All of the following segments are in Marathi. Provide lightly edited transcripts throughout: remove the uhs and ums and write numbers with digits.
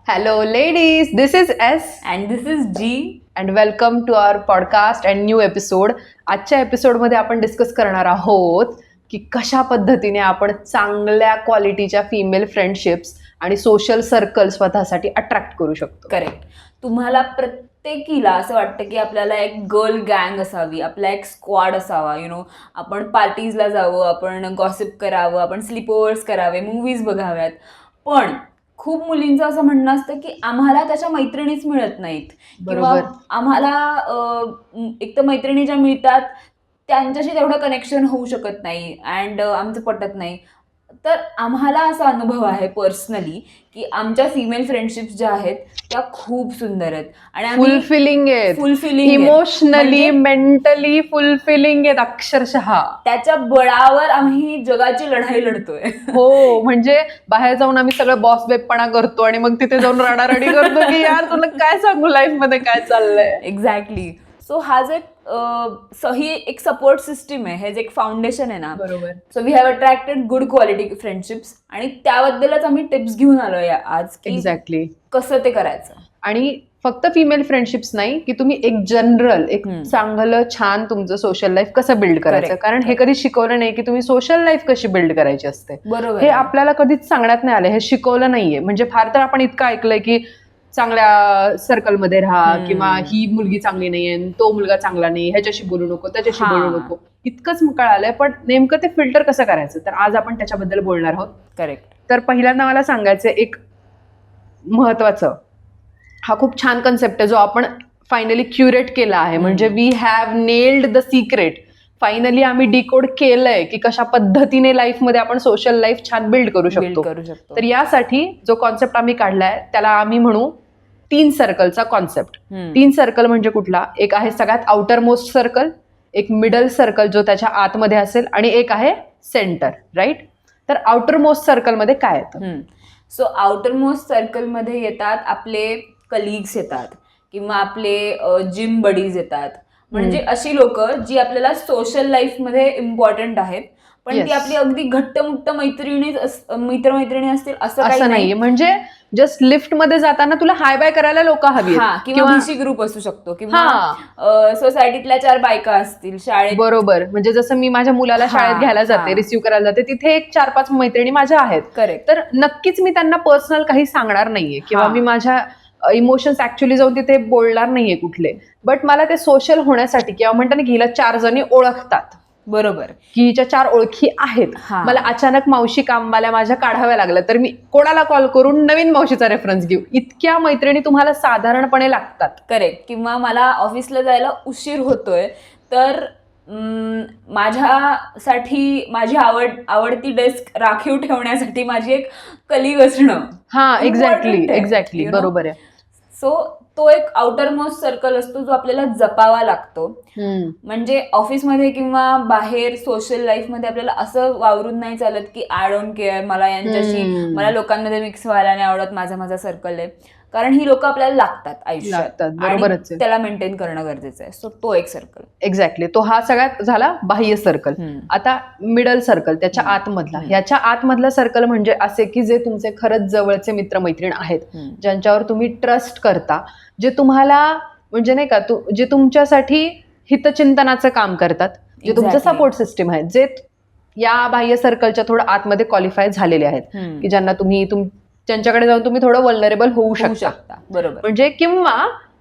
Hello, ladies. This is S. And this is G. And welcome to our podcast and new episode. आजच्या एपिसोडमध्ये आपण डिस्कस करणार आहोत की कशा पद्धतीने आपण चांगल्या क्वालिटीच्या फिमेल फ्रेंडशिप्स आणि सोशल सर्कल स्वतःसाठी अट्रॅक्ट करू शकतो. करेक्ट. तुम्हाला प्रत्येकीला असं वाटतं की आपल्याला एक गर्ल गँग असावी, आपला एक स्क्वॉड असावा. आपण पार्टीजला जावं, आपण गॉसिप करावं, आपण स्लीप ओव्हर्स करावे, मूवीज बघाव्यात. पण खूप मुलींचं असं म्हणणं असतं की आम्हाला त्याच्या मैत्रिणीच मिळत नाहीत, किंवा आम्हाला एक तर मैत्रिणी ज्या मिळतात त्यांच्याशी तेवढं कनेक्शन होऊ शकत नाही अँड आमचं पटत नाही. तर आम्हाला असा अनुभव आहे पर्सनली की आमच्या फिमेल फ्रेंडशिप्स ज्या आहेत त्या खूप सुंदर आहेत आणि फुलफिलिंग आहेत, इमोशनली मेंटली फुलफिलिंग आहेत अक्षरशः. त्याच्या बळावर आम्ही जगाची लढाई लढतोय. हो, म्हणजे बाहेर जाऊन आम्ही सगळं बॉस बेपपणा करतो आणि मग तिथे जाऊन रडारडी करतो की यार तुला काय सांगू लाईफ मध्ये काय चाललंय. एक्झॅक्टली. सो हा जो ही एक सपोर्ट सिस्टीम आहे, हे जे एक फाउंडेशन आहे ना. बरोबर. So we have attracted good quality friendships आणि त्याबद्दलच आम्ही टिप्स घेऊन आलोय आज. एक्झॅक्टली. कसं ते करायचं. आणि फक्त फिमेल फ्रेंडशिप्स नाही की तुम्ही एक जनरल एक चांगलं छान तुमचं सोशल लाईफ कसं बिल्ड करायचं. कारण हे कधी शिकवलं नाही की तुम्ही सोशल लाईफ कशी बिल्ड करायची असते. बरोबर. हे आपल्याला कधीच सांगण्यात नाही आलं, हे शिकवलं नाहीये. म्हणजे फार तर आपण इतकं ऐकलंय की चांगल्या सर्कलमध्ये राहा, किंवा ही मुलगी चांगली नाहीये, तो मुलगा चांगला नाही, ह्याच्याशी बोलू नको, त्याच्याशी बोलू नको, इतकंच कळालंय. पण नेमकं ते फिल्टर कसं करायचं, तर आज आपण त्याच्याबद्दल बोलणार आहोत. करेक्ट. तर पहिल्यांदा मला सांगायचं एक महत्वाचं, हा खूप छान कन्सेप्ट आहे जो आपण फायनली क्युरेट केला आहे. म्हणजे we have nailed the secret. Finally आम्ही डिकोड केलंय की कशा पद्धतीने लाईफमध्ये आपण सोशल लाईफ छान बिल्ड करू शकतो. तर यासाठी जो कॉन्सेप्ट आम्ही काढलाय त्याला आम्ही म्हणू 3 सर्कलचा कॉन्सेप्ट. 3 सर्कल म्हणजे कुठला, एक आहे सगळ्यात आउटर मोस्ट सर्कल, एक मिडल सर्कल जो त्याच्या आतमध्ये असेल, आणि एक आहे सेंटर. राईट. तर आउटर मोस्ट सर्कलमध्ये काय येतं. सो आउटर मोस्ट सर्कलमध्ये येतात आपले कलिग्स येतात, किंवा आपले जिम बडीज येतात. म्हणजे अशी लोक जी आपल्याला सोशल लाईफमध्ये इम्पॉर्टंट आहेत, पण ती आपली अगदी घट्टमुट्ट मित्रमैत्रिणी असतील असं नाहीये. म्हणजे जस्ट लिफ्ट मध्ये जाताना तुला हाय बाय करायला लोक हवी, किंवा बीसी ग्रुप असू शकतो, किंवा सोसायटीतल्या 4 बायका असतील शाळेत. बरोबर. म्हणजे जसं मी माझ्या मुलाला शाळेत घ्यायला जाते, रिसिव्ह करायला जाते, तिथे एक 4-5 मैत्रिणी माझ्या आहेत. करेक्ट. तर नक्कीच मी त्यांना पर्सनल काही सांगणार नाहीये, किंवा मी माझ्या इमोशन्स ऍक्च्युअली जाऊन तिथे बोलणार नाहीये कुठले. बट मला ते सोशल होण्यासाठी, किंवा म्हणतात ना की हिला 4 जणी ओळखतात. बरोबर. की हिच्या 4 ओळखी आहेत. मला अचानक मावशी कामवाल्या माझ्या काढाव्या लागल्या तर मी कोणाला कॉल करून नवीन मावशीचा रेफरन्स घेऊ. इतक्या मैत्रिणी तुम्हाला साधारणपणे लागतात. करेक्ट. किंवा मला ऑफिसला जायला उशीर होतोय तर माझ्यासाठी माझी आवडती डेस्क राखीव ठेवण्यासाठी माझी एक कलीग असणं. एक्झॅक्टली. बरोबर आहे. सो तो एक आउटर मोस्ट सर्कल असतो जो आपल्याला जपावा लागतो. म्हणजे ऑफिसमध्ये किंवा बाहेर सोशल लाईफमध्ये आपल्याला असं वावरून नाही चालत की आय डोंट केअर, मला लोकांमध्ये मिक्स व्हायला नाही आवडत, माझा सर्कल आहे. कारण ही लोक आपल्याला लागतात आयुष्यात. बरोबरच. त्याला मेंटेन करणं गरजेचं आहे. सो तो एक सर्कल. एक्झॅक्टली. तो हा सगळ्यात झाला बाह्य सर्कल. आता मिडल सर्कल, त्याच्या आतमधला. ह्याच्या आतमधला सर्कल म्हणजे असे की जे तुमचे खरंच जवळचे मित्रमैत्रीण आहेत, ज्यांच्यावर तुम्ही ट्रस्ट करता, जे तुम्हाला म्हणजे नाही का जे तुमच्यासाठी हितचिंतनाचं काम करतात, जे तुमचं सपोर्ट सिस्टीम आहे, जे या बाह्य सर्कलच्या थोडं आतमध्ये क्वालिफाय झालेले आहेत, की ज्यांना तुम्ही त्यांच्याकडे जाऊन तुम्ही थोडं वल्नरेबल होऊ शकता. बरोबर. म्हणजे किंवा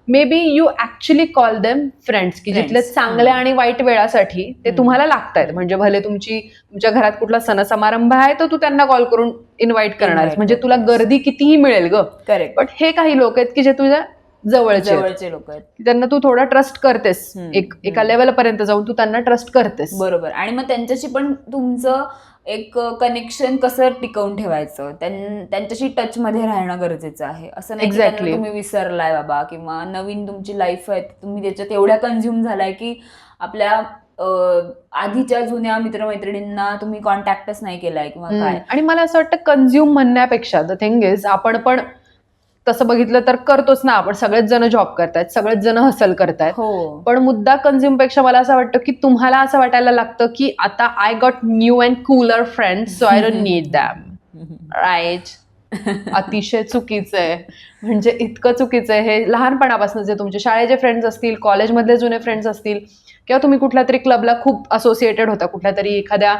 may be you actually call them friends, की जिथल्या चांगल्या आणि वाईट वेळासाठी ते तुम्हाला लागतायत. म्हणजे भले तुमच्या घरात कुठला सण समारंभ आहे तर तू त्यांना कॉल करून इन्व्हाइट करणार, म्हणजे तुला गर्दी कितीही मिळेल ग. करेक्ट. बट हे काही लोक आहेत की जे तुझ्या जवळचे लोक आहेत, त्यांना तू थोडा ट्रस्ट करतेस, एका लेवल पर्यंत जाऊन तू त्यांना ट्रस्ट करतेस. बरोबर. आणि मग त्यांच्याशी पण तुमचं एक कनेक्शन कसं टिकवून ठेवायचं, त्यांच्याशी टच मध्ये राहणं गरजेचं आहे. असं नाही तुम्ही विसरलाय बाबा, किंवा नवीन तुमची लाईफ आहे तुम्ही त्याच्यात एवढ्या कन्झ्युम झालाय की आपल्या आधीच्या जुन्या मित्रमैत्रिणींना तुम्ही कॉन्टॅक्टच नाही केलाय किंवा काय. आणि मला असं वाटतं कन्झ्युम म्हणण्यापेक्षा द थिंग इज, आपण पण तसं बघितलं तर करतोच ना आपण. सगळेच जण जॉब करतायत, सगळेच जण हसल करतायत. पण मुद्दा कन्झ्युम पेक्षा मला असं वाटतं की तुम्हाला असं वाटायला लागतं की आता I got new and cooler friends, so I don't need them. Right. अतिशय चुकीचं आहे. म्हणजे इतकं चुकीचं आहे हे. लहानपणापासून जे तुमचे शाळेचे फ्रेंड्स असतील, कॉलेजमधले जुने फ्रेंड्स असतील, किंवा तुम्ही कुठल्या तरी क्लबला खूप असोसिएटेड होता, कुठल्या तरी एखाद्या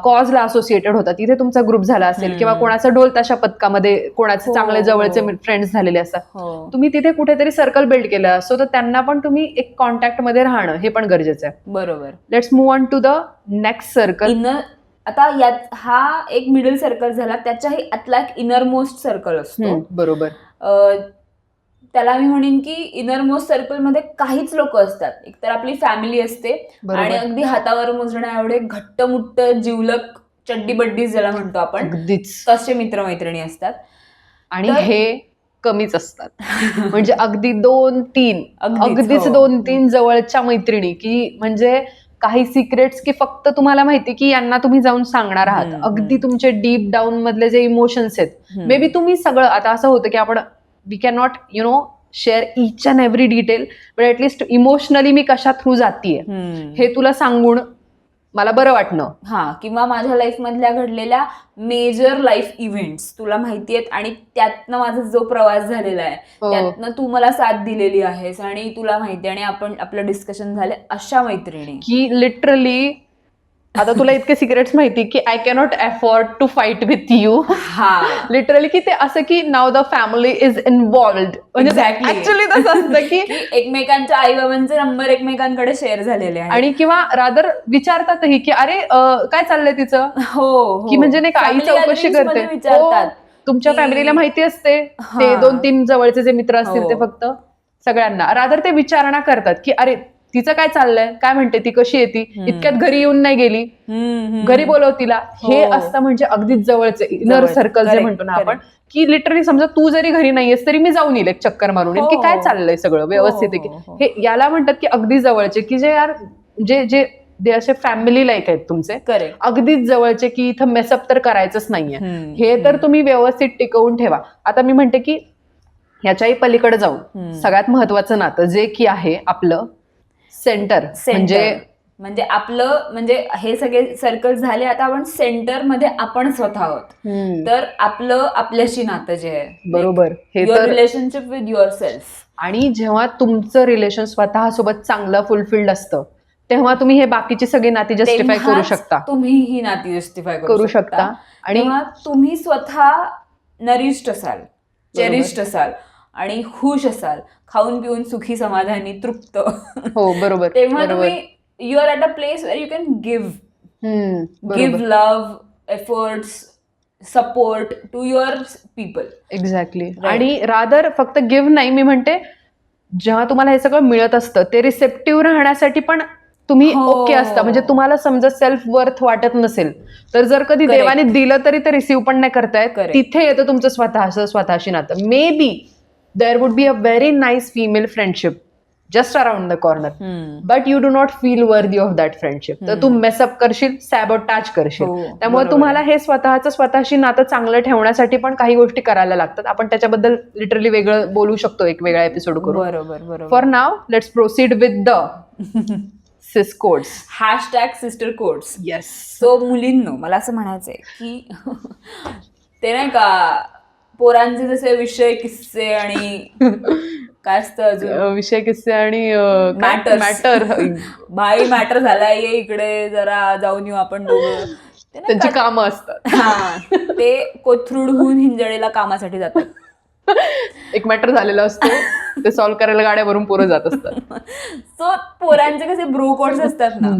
कॉजला असोसिएटेड होता, तिथे तुमचा ग्रुप झाला असेल, किंवा कोणाचा ढोल ताशा पथकामध्ये कोणाचे चांगले जवळचे फ्रेंड्स झालेले असतात, तुम्ही तिथे कुठेतरी सर्कल बिल्ड केलं असतो, तर त्यांना पण तुम्ही एक कॉन्टॅक्टमध्ये राहणं हे पण गरजेचं आहे. बरोबर. Let's move on to the next circle. आता यात हा एक मिडल सर्कल झाला, त्याच्याही आतला एक इनरमोस्ट सर्कल असतो. बरोबर. त्याला मी म्हणेन की इनरमोस्ट सर्कलमध्ये काहीच लोक असतात. एक तर आपली फॅमिली असते, आणि अगदी हातावर मोजण्या एवढे घट्टमुट्ट जिवलक चड्डी बड्डीज ज्याला म्हणतो आपण, अगदीच तसे मित्रमैत्रिणी असतात. आणि हे कमीच असतात. म्हणजे अगदी 2-3 अगदीच 2-3 जवळच्या मैत्रिणी, की म्हणजे काही सिक्रेट्स की फक्त तुम्हाला माहिती की यांना तुम्ही जाऊन सांगणार आहात. अगदी तुमचे डीप डाऊन मधले जे इमोशन्स आहेत, मे बी तुम्ही सगळं, आता असं होतं की आपण we can not share each and every detail, but at least emotionally मी कशा थ्रू जातीये हे तुला सांगून मला बरं वाटणं. किंवा माझ्या लाईफ मधल्या घडलेल्या मेजर लाईफ इव्हेंट्स तुला माहिती आहेत, आणि त्यातनं माझा जो प्रवास झालेला आहे त्यातनं तू मला साथ दिलेली आहेस, आणि तुला माहिती, आणि आपण आपलं डिस्कशन झाले, अशा मैत्रिणी की लिटरली आता तुला इतके सिक्रेट्स माहिती की I cannot afford to fight with you. Literally की ते असं की now the family is involved. म्हणजे ऍक्च्युली तसं असतं की एकमेकांच्या आई बाबांचे नंबर एकमेकांकडे शेअर झालेले आहेत, आणि किंवा रादर विचारतातही की अरे काय चाललंय तिचं. की म्हणजे नाही का आई चौकशी करते, तुमच्या फॅमिलीला माहिती असते, ते 2-3 जवळचे जे मित्र असतील ते फक्त सगळ्यांना रादर ते विचारणा करतात की अरे तिचं काय चाललंय, काय म्हणते ती, कशी येते, इतक्यात घरी येऊन नाही गेली, घरी बोलव तिला. हे असतं म्हणजे अगदीच जवळचे इनर सर्कल जे म्हणतो ना आपण, की लिटरली समजा तू जरी घरी नाहीयेस तरी मी जाऊन येईल एक चक्कर मारून येईल की काय चाललंय, सगळं व्यवस्थित आहे की. हे याला म्हणतात की अगदी जवळचे, की जे यार जे असे फॅमिली लाईक आहेत तुमचे, अगदीच जवळचे, की इथं मेसअप तर करायचंच नाहीये, हे तर तुम्ही व्यवस्थित टिकवून ठेवा. आता मी म्हणते की ह्याच्याही पलीकडे जाऊन सगळ्यात महत्वाचं नातं जे की आहे आपलं सेंटर. म्हणजे आपलं, म्हणजे हे सगळे सर्कल झाले, आता आपण सेंटर मध्ये आपण स्वतः आहोत. तर आपलं आपल्याशी नातं जे आहे, बरोबर, हे your relationship with your self. आणि जेव्हा तुमचं रिलेशन स्वतः सोबत चांगलं फुलफिल्ड असतं, तेव्हा तुम्ही हे बाकीची सगळी नाती जस्टिफाय करू शकता. तुम्ही ही नाती जस्टिफाय करू शकता. आणि तुम्ही स्वतः नरिष्ड असाल, चेरिष्ड असाल, आणि खुश असाल, खाऊन पिऊन सुखी, समाधानी, तृप्त. हो बरोबर. तेव्हा तुम्ही you are at a place where you can give love, efforts, support to your people. Exactly. आणि रादर फक्त गिव्ह नाही, मी म्हणते जेव्हा तुम्हाला हे सगळं मिळत असतं ते रिसेप्टिव्ह राहण्यासाठी पण तुम्ही ओके असता. म्हणजे तुम्हाला समजा सेल्फ वर्थ वाटत नसेल तर जर कधी देवाने दिलं तरी ते रिसीव्ह पण नाही करतायत, तिथे येतं तुमचं स्वतःशी नातं. May be there would be a very nice female friendship just around the corner, but you do not feel worthy of that friendship. तर तू मेसअप करशील, सॅबोटाज करशील. त्यामुळे तुम्हाला हे स्वतःशी नातं चांगलं ठेवण्यासाठी पण काही गोष्टी करायला लागतात. आपण त्याच्याबद्दल लिटरली वेगळं बोलू शकतो, एक वेगळा एपिसोड करू. बरोबर. For now let's proceed with the sis codes. #sister codes. Yes. So मुलींनो, मला असं म्हणायचंय की ते नाही का, पोरांचे जसे विषय, किस्से आणि काय असतं अजून, विषय, किस्से आणि मॅटर. भाई मॅटर झालाय, ये इकडे जरा जाऊन येऊ आपण दोघं. त्यांची कामं असतात. ते कोथरूडहून हिंजळीला कामासाठी जातात. एक मॅटर झालेला असतो, ते सॉल्व्ह करायला गाड्यावरून पोरं जात असतात. सो पोरांचे कसे ब्रो कोड्स असतात ना,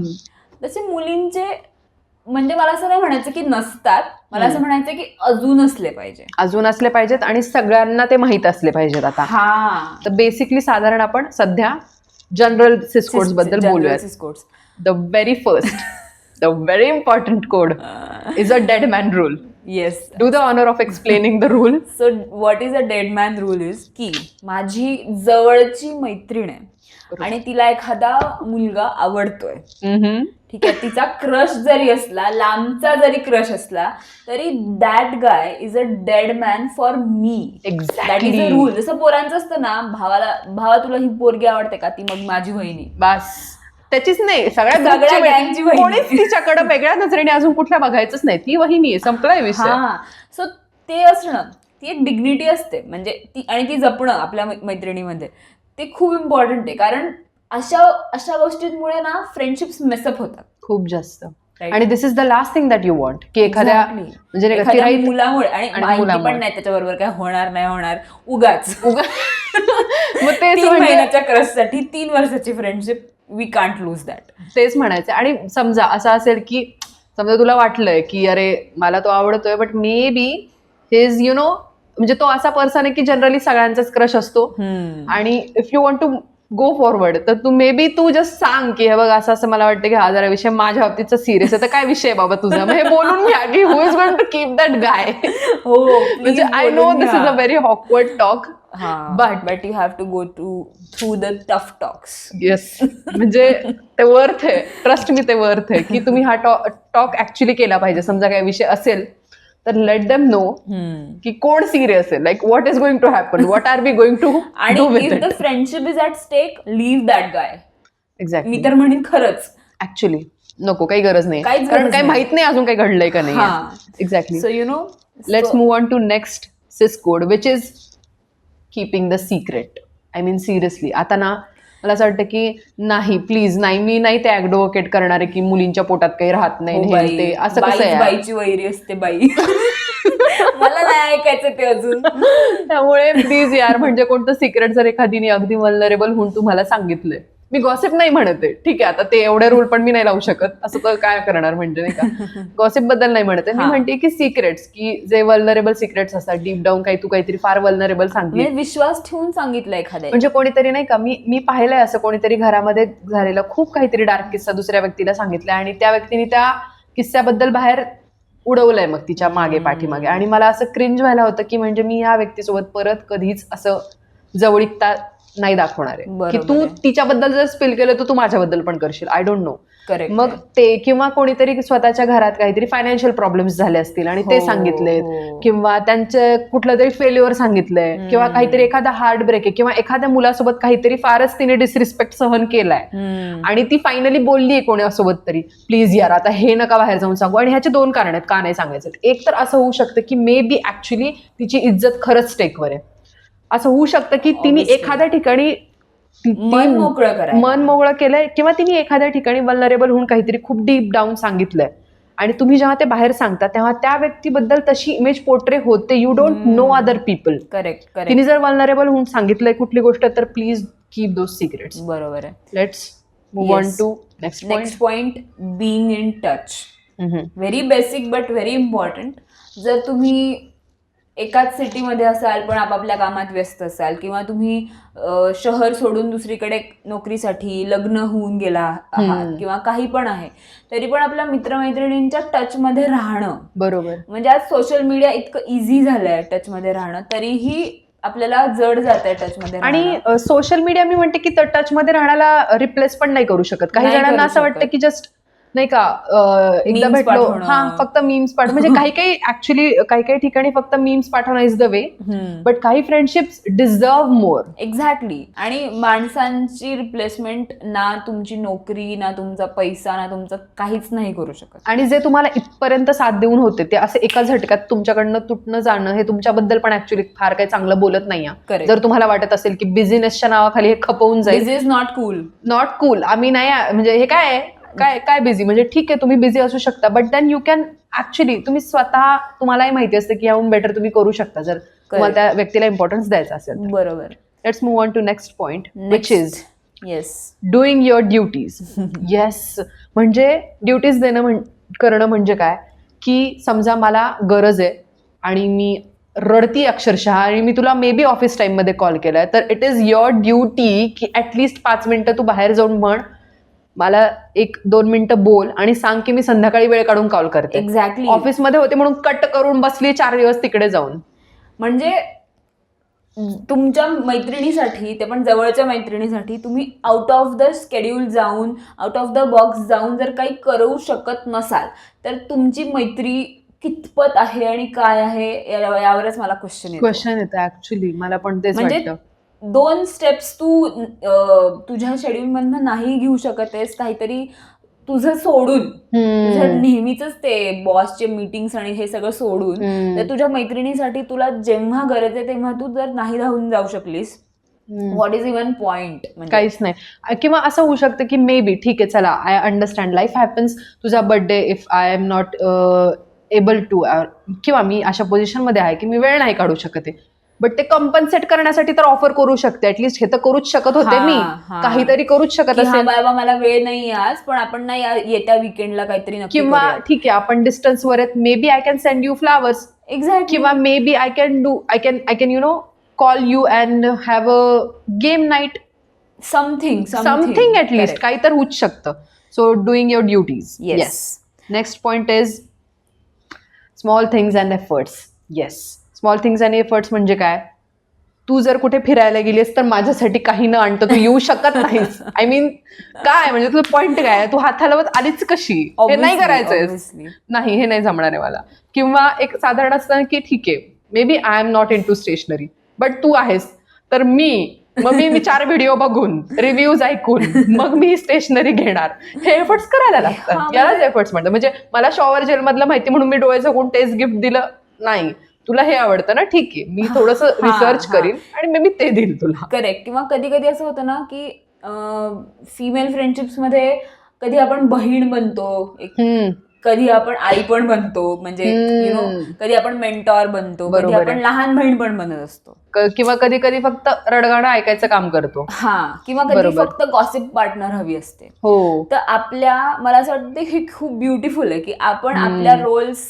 तसे मुलींचे, म्हणजे मला असं नाही म्हणायचं की नसतात, मला असं म्हणायचं की अजून असले पाहिजेत, आणि सगळ्यांना ते माहित असले पाहिजेत. आता तर बेसिकली साधारण आपण सध्या जनरल सिस कोड्स बद्दल बोलूया. The very first, the very important code is a dead man rule. Yes, do the honour of explaining the rule. So what is a dead man rule is की माझी जवळची मैत्रीण आहे आणि तिला एखादा मुलगा आवडतोय, ठीक आहे, तिचा क्रश जरी असला, लांबचा जरी क्रश असला, तरी that guy is a dead man for me. That is a rule. जसं पोरांचं असतं ना, भावा तुला ही पोरगी आवडते का, ती मग माझी वहिनी. बस त्याचीच नाही, सगळ्या कोणीच तिच्याकडे वेगळ्या नजरेने अजून कुठल्या बघायचंच नाही, ती वहिनी आहे, संपलाय विषय. सो ते असणं, ती एक डिग्निटी असते, म्हणजे ती, आणि ती जपणं आपल्या मैत्रिणीमध्ये, ते खूप इम्पॉर्टंट आहे. कारण अशा अशा गोष्टींमुळे ना फ्रेंडशिप्स मेसअप होतात. खूप जास्त. Right? आणि this is the last thing that you want, की एखाद्या Exactly. म्हणजे नाही का, एखाद्या तिराईत मुलामुळे, आणि आणि माहिती मुलामुळे. पण नाही त्याच्याबरोबर काय होणार नाही होणार, उगाच मग तेच 3 म्हणजे महिन्याच्या क्रशसाठी 3 वर्षाची friendship, we can't lose that. तेच म्हणायचं. आणि समजा असं असेल की समजा तुला वाटलंय की अरे मला तो आवडतोय, but maybe his you know, म्हणजे तो असा पर्सन आहे की जनरली सगळ्यांचाच क्रश असतो, आणि if you want to go forward, तर तू मे बी तू जस्ट सांग की हे बघ असं असं मला वाटतं की हा जरा विषय माझ्या बाबतीतचा सिरियस आहे, तर काय विषय आहे बाबा तुझा, मग हे बोलून घ्या की who is going to keep that guy. हो, म्हणजे I know this is a very awkward talk, but you have to go through the tough talks. Yes. म्हणजे ते वर्थ आहे, ट्रस्ट मी, ते वर्थ आहे की तुम्ही हा टॉक ऍक्च्युली केला पाहिजे. समजा काही विषय असेल तर लेट देम नो की कोण सिरियस आहे, like what is going to happen, what are we going to do आणि with if it. The friendship is at stake, leave that guy. Exactly. मी तर म्हणेन खरंच ऍक्च्युली नको, काही गरज नाही, काहीच कारण गरज काही नाही. माहित नाही अजून काही घडलंय का नाही. Exactly. So you know, let's move on to next sis code, which is keeping the secret. I mean seriously, आता ना मला असं वाटतं की नाही, प्लीज नाही, मी नाही ते ऍडव्होकेट करणार आहे की मुलींच्या पोटात काही राहत नाही, हे ते असं कसं आहे. बाईची वैरी असते बाई. मला नाही ऐकायचं ते अजून. त्यामुळे प्लीज यार, म्हणजे कोणतं सिक्रेट जर एखादीने अगदी वल्नरेबल होऊन तुम्हाला सांगितलंय, मी गॉसिप नाही म्हणते, ठीक आहे, आता ते एवढे रूल पण मी नाही लावू शकत, असं तर काय करणार, म्हणजे नाही का, गॉसिप बद्दल नाही म्हणते मी, म्हणते की सिक्रेट्स, की जे वल्नरेबल सिक्रेट्स असतात, डीप डाऊन काही तू काहीतरी फार वल्नरेबल सांगितलं, म्हणजे विश्वास ठेवून सांगितलं एखाद्या, म्हणजे कोणीतरी नाही का, मी पाहिलंय असं, कोणीतरी घरामध्ये झालेला खूप काहीतरी डार्क किस्सा दुसऱ्या व्यक्तीला सांगितलाय, आणि त्या व्यक्तीने त्या किस्स्याबद्दल बाहेर उडवलंय मग तिच्या मागे पाठीमागे, आणि मला असं क्रिंज व्हायला होतं की म्हणजे मी या व्यक्तीसोबत परत कधीच असं जवळीकता नाही दाखवणार आहे, की तू तिच्याबद्दल जर स्पिल केलं तर तू माझ्याबद्दल पण करशील. I don't know. मग ते, किंवा कोणीतरी स्वतःच्या घरात काहीतरी फायनान्शियल प्रॉब्लेम्स झाले असतील आणि ते सांगितले, किंवा त्यांचं कुठलं तरी फेल्युअर सांगितलंय, किंवा काहीतरी एखादा हार्ट ब्रेक आहे, किंवा एखाद्या मुलासोबत काहीतरी फारच तिने डिसरिस्पेक्ट सहन केलाय आणि ती फायनली बोललीये कोणासोबत तरी, प्लीज यार आता हे नका बाहेर जाऊन सांगू. आणि ह्याचे 2 कारण आहेत का नाही सांगायचं. एक तर असं होऊ शकतं की मे बी ऍक्च्युली तिची इज्जत खरंच स्टेकवर आहे. असं होऊ शकतं की तिने एखाद्या ठिकाणी मन मोकळं केलंय, किंवा तिने एखाद्या ठिकाणी वल्नरेबल होऊन काहीतरी खूप डीप डाऊन सांगितलंय, आणि तुम्ही जेव्हा ते बाहेर सांगता तेव्हा त्या व्यक्तीबद्दल तशी इमेज पोर्ट्रे होते. You don't know other people. Correct. तिने जर वल्नरेबल होऊन सांगितलंय कुठली गोष्ट, तर प्लीज कीप दोज सिक्रेट्स. बरोबर आहे. Let's move on to next point, being in touch. Very basic but very important. जर तुम्ही एकाच सिटीमध्ये असाल पण आपापल्या कामात व्यस्त असाल, किंवा तुम्ही शहर सोडून दुसरीकडे नोकरीसाठी लग्न होऊन गेला आहात, किंवा काही पण आहे, तरी पण आपल्या मित्रमैत्रिणींच्या टचमध्ये राहणं. बरोबर. म्हणजे आज सोशल मीडिया इतकं इझी झालंय टचमध्ये राहणं, तरीही आपल्याला जड जात आहे टचमध्ये. आणि सोशल मीडिया मी म्हणते की टचमध्ये राहण्याला रिप्लेस पण नाही करू शकत. काही जणांना असं वाटतं की जस्ट नाही का एकदा भेटलो, हा फक्त मीम्स पाठव, म्हणजे काही काही ऍक्च्युली काही ठिकाणी फक्त मीम्स पाठवणं इज द वे, बट काही फ्रेंडशिप्स डिझर्व मोर. एक्झॅक्टली. आणि माणसांची रिप्लेसमेंट ना तुमची नोकरी, ना तुमचा पैसा, ना तुमचं काहीच नाही करू शकत. आणि जे तुम्हाला इथपर्यंत साथ देऊन होते ते असे एका झटक्यात तुमच्याकडनं तुटणं जाणं, हे तुमच्याबद्दल पण ऍक्च्युली फार काही चांगलं बोलत नाहीये. जर तुम्हाला वाटत असेल की बिझनेसच्या नावाखाली हे खपवून जाईल, दिस इज नॉट कूल. आम्ही नाही, म्हणजे हे काय काय बिझी, म्हणजे ठीक आहे तुम्ही बिझी असू शकता, but then you can actually, तुम्ही स्वतः, तुम्हालाही माहिती असतं की याहून बेटर तुम्ही करू शकता जर तुम्हाला त्या व्यक्तीला इम्पॉर्टन्स द्यायचा असेल. बरोबर. Let's move on to next point, which is yes, doing your duties. Yes, म्हणजे ड्युटीज करणं म्हणजे काय, की समजा मला गरज आहे आणि मी रडती अक्षरशः, आणि मी तुला मे बी ऑफिस टाइममध्ये कॉल केलाय, तर इट इज युअर ड्युटी की ऍटलिस्ट 5 मिनिटं तू बाहेर जाऊन म्हण, मला 1-2 मिनिटं बोल आणि सांग की मी संध्याकाळी वेळ काढून कॉल करते. एक्झॅक्टली. ऑफिसमध्ये होते म्हणून कट करून बसली 4 दिवस तिकडे जाऊन. म्हणजे तुमच्या मैत्रिणीसाठी, ते पण जवळच्या मैत्रिणीसाठी, तुम्ही आउट ऑफ द शेड्यूल जाऊन, आउट ऑफ द बॉक्स जाऊन जर काही करू शकत नसाल, तर तुमची मैत्री कितपत आहे आणि काय आहे यावरच मला क्वेश्चन येतं. ऍक्च्युली मला पण तेच वाटतं. 2 स्टेप्स तू तुझ्या शेड्यूल मधनं नाही घेऊ शकत आहेस, काहीतरी तुझं सोडून तुझं नेहमीच ते बॉसचे मीटिंग्स आणि हे सगळं सोडून तर तुझ्या मैत्रिणीसाठी तुला जेव्हा गरज आहे तेव्हा तू जर नाही धावून जाऊ शकलीस, व्हॉट इज इवन पॉइंट? काहीच नाही. किंवा असं होऊ शकतं की मे बी ठीक आहे, चला आय अंडरस्टँड, लाईफ हॅपन्स, तुझा birthday, if I am not able to, किंवा मी अशा पोझिशनमध्ये आहे की मी वेळ नाही काढू शकत आहे, बट ते कम्पन्सेट करण्यासाठी तर ऑफर करू शकते. ऍटलीस्ट हे तर करूच शकत होते मी, काहीतरी करूच शकत असेल. बाबा मला वेळ नाही आज, पण आपण नाही येत्या विकेंडला काहीतरी नक्की किंवा ठीक आहे आपण डिस्टन्सवर आहेत, maybe I can send you flowers, exactly, किंवा maybe I can you know call you and have a game night, something at least काही तर होऊच शकतं. So doing your duties. Yes. Next point is small things and efforts. Yes, small things and efforts म्हणजे काय? तू जर कुठे फिरायला गेलीस तर माझ्यासाठी काही न आणतं तू येऊ शकत नाहीस. आय मीन काय म्हणजे तुझं पॉइंट काय? तू हात हलवत आलीच कशी? हे नाही करायचंय. नाही, हे नाही जमणार आहे मला. किंवा एक साधारण असतं की ठीक आहे, maybe I am not into stationery, but तू आहेस तर मी 4 व्हिडिओ बघून, रिव्ह्यूज ऐकून मग मी स्टेशनरी घेणार. हे एफर्ट्स करायला लागतात. यालाच एफर्ट्स म्हणतात. म्हणजे मला शॉवर जेल मधलं माहिती म्हणून मी डोळे झाकून टेस्ट गिफ्ट दिलं नाही. तुला हे आवडतं ना, ठीक आहे, मी थोडंसं रिसर्च करीन आणि मे बी ते देईल तुला. करेक्ट. किंवा कधी कधी असं होतं ना की फिमेल फ्रेंडशिप्स मध्ये कधी आपण बहीण बनतो, कधी आपण आई पण बनतो, म्हणजे यु नो कधी आपण मेंटॉर बनतो, कधी आपण लहान बहीण पण बनत असतो, किंवा कधी कधी फक्त रडगाणं ऐकायचं काम करतो. किंवा कधी फक्त गॉसिप पार्टनर हवी असते. हो. तर मला असं वाटतं हे खूप ब्युटिफुल आहे की आपण आपल्या रोल्स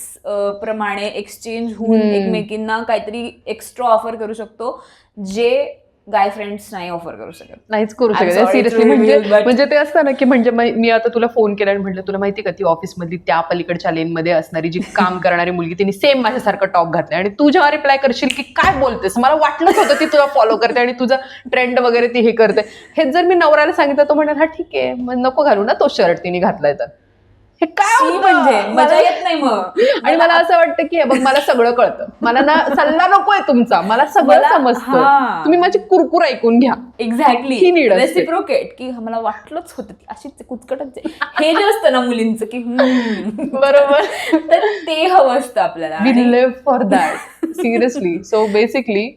प्रमाणे एक्सचेंज होऊन एकमेकींना काहीतरी एक्स्ट्रा ऑफर करू शकतो, जे गाय फ्रेंड्स नाही ऑफर करू शकत. नाहीच करू शकत सिरियसली. म्हणजे ते असतं ना की म्हणजे मी आता तुला फोन केला आणि म्हटलं तुला माहिती का ती ऑफिसमधली त्या पलीकडच्या लेनमध्ये असणारी जी काम करणारी मुलगी तिने सेम माझ्यासारखं टॉप घातलंय, आणि तू जेव्हा रिप्लाय करशील की काय बोलतेस, मला वाटलंच होतं ती तुला फॉलो करते आणि तुझं ट्रेंड वगैरे ती हे करते. हेच जर मी नवऱ्याला सांगितलं तो म्हणेल हा ठीक आहे, मग नको घालू ना तो शर्ट तिने घातलाय तर. हे काय म्हणजे मजा येत नाही मग. आणि मला असं वाटतं की बघ मला सगळं कळतं, मला ना सल्ला नकोय तुमचा, मला सगळं समजतं, तुम्ही माझी कुरकुर ऐकून घ्या. एक्झॅक्टली. रेसिप्रोकेट की मला वाटलंच होतं ती अशीच कुचकटच आहे, हे जे असतं ना मुलींचं की बरोबर, तर ते हवं असतं आपल्याला. We live for that seriously. So basically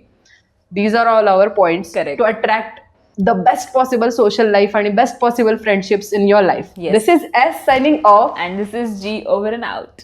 these are all our points. Correct. To attract the best possible social life and best possible friendships in your life. Yes. This is S signing off. And this is G, over and out.